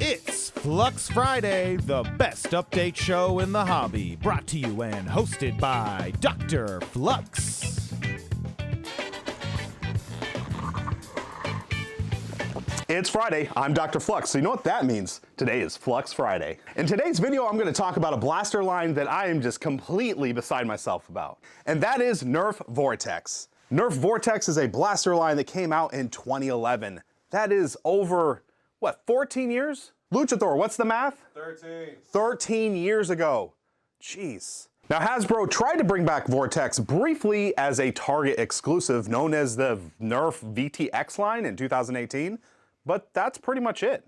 It's Flux Friday, the best update show in the hobby, brought to you and hosted by DrFlux. It's Friday, I'm Dr. Flux, so you know what that means. Today is Flux Friday. In today's video, I'm gonna talk about a blaster line that I am just completely beside myself about, and that is Nerf Vortex. Nerf Vortex is a blaster line that came out in 2011. That is over, what, 14 years? Luchathor, what's the math? 13. 13 years ago. Jeez. Now Hasbro tried to bring back Vortex briefly as a Target exclusive known as the Nerf VTX line in 2018, but that's pretty much it.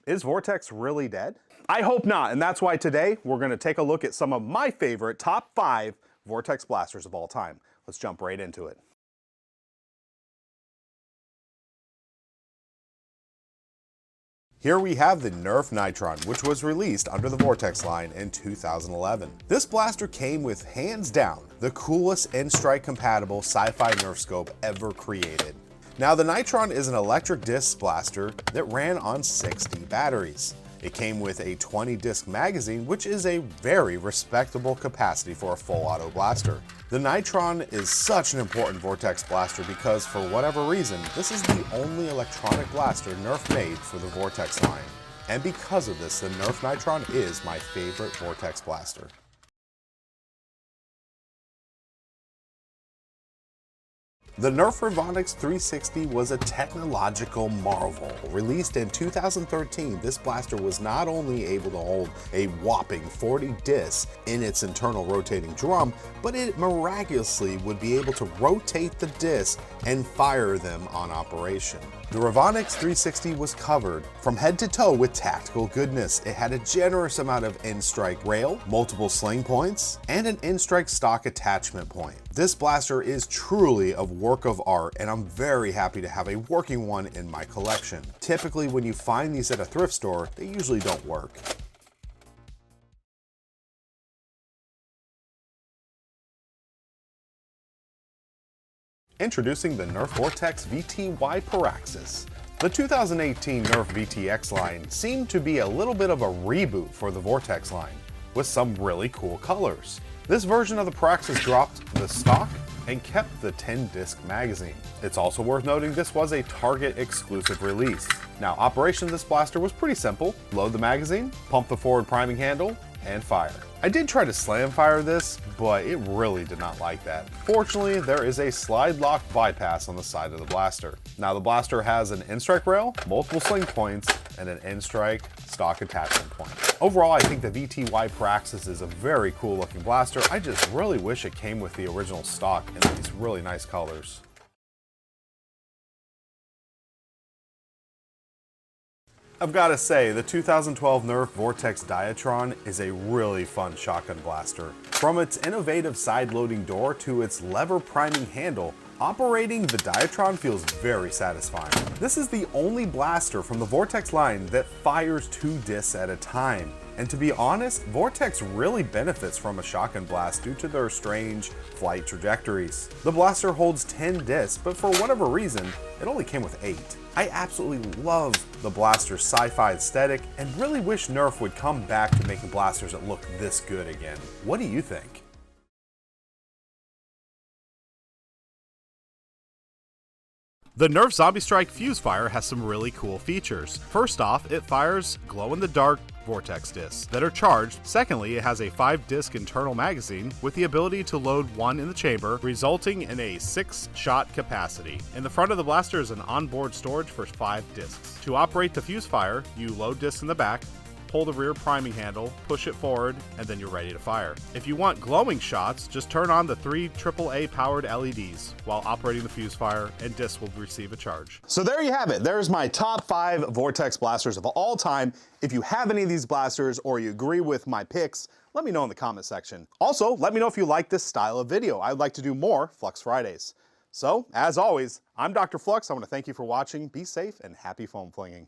Is Vortex really dead? I hope not, and that's why today we're gonna take a look at some of my favorite top 5 Vortex blasters of all time. Let's jump right into it. Here we have the Nerf Nitron, which was released under the Vortex line in 2011. This blaster came with, hands down, the coolest N-Strike compatible sci-fi Nerf scope ever created. Now the Nitron is an electric disc blaster that ran on 60 batteries. It came with a 20 disc magazine, which is a very respectable capacity for a full auto blaster. The Nitron is such an important Vortex blaster because, for whatever reason, this is the only electronic blaster Nerf made for the Vortex line. And because of this, the Nerf Nitron is my favorite Vortex blaster. The Nerf Vortex 360 was a technological marvel. Released in 2013, this blaster was not only able to hold a whopping 40 discs in its internal rotating drum, but it miraculously would be able to rotate the discs and fire them on operation. The Vortex 360 was covered from head to toe with tactical goodness. It had a generous amount of N-Strike rail, multiple sling points, and an N-Strike stock attachment point. This blaster is truly a work of art, and I'm very happy to have a working one in my collection. Typically, when you find these at a thrift store, they usually don't work. Introducing the Nerf Vortex VTY Paraxis. The 2018 Nerf VTX line seemed to be a little bit of a reboot for the Vortex line, with some really cool colors. This version of the Paraxis dropped the stock and kept the 10-disc magazine. It's also worth noting this was a Target exclusive release. Now, operation of this blaster was pretty simple. Load the magazine, pump the forward priming handle, and fire. I did try to slam fire this, but it really did not like that. Fortunately, there is a slide lock bypass on the side of the blaster. Now the blaster has an N-Strike rail, multiple sling points, and an N-Strike stock attachment point. Overall, I think the VTY Paraxis is a very cool looking blaster. I just really wish it came with the original stock in these really nice colors. I've got to say, the 2012 Nerf Vortex Diatron is a really fun shotgun blaster. From its innovative side-loading door to its lever priming handle, operating the Diatron feels very satisfying. This is the only blaster from the Vortex line that fires 2 discs at a time. And to be honest, Vortex really benefits from a shotgun blast due to their strange flight trajectories. The blaster holds 10 discs, but for whatever reason, it only came with 8. I absolutely love the blaster's sci-fi aesthetic and really wish Nerf would come back to making blasters that look this good again. What do you think? The Nerf Zombie Strike Fuse Fire has some really cool features. First off, it fires glow-in-the-dark Vortex discs that are charged. Secondly, it has a 5-disc internal magazine with the ability to load 1 in the chamber, resulting in a 6-shot capacity. In the front of the blaster is an onboard storage for 5 discs. To operate the Fuse Fire, you load discs in the back, pull the rear priming handle, push it forward, and then you're ready to fire. If you want glowing shots, just turn on the 3 AAA powered LEDs while operating the Fuse Fire, and discs will receive a charge. So there you have it. There's my top 5 Vortex blasters of all time. If you have any of these blasters or you agree with my picks, let me know in the comment section. Also, let me know if you like this style of video. I'd like to do more Flux Fridays. So, as always, I'm Dr. Flux. I want to thank you for watching. Be safe and happy foam flinging.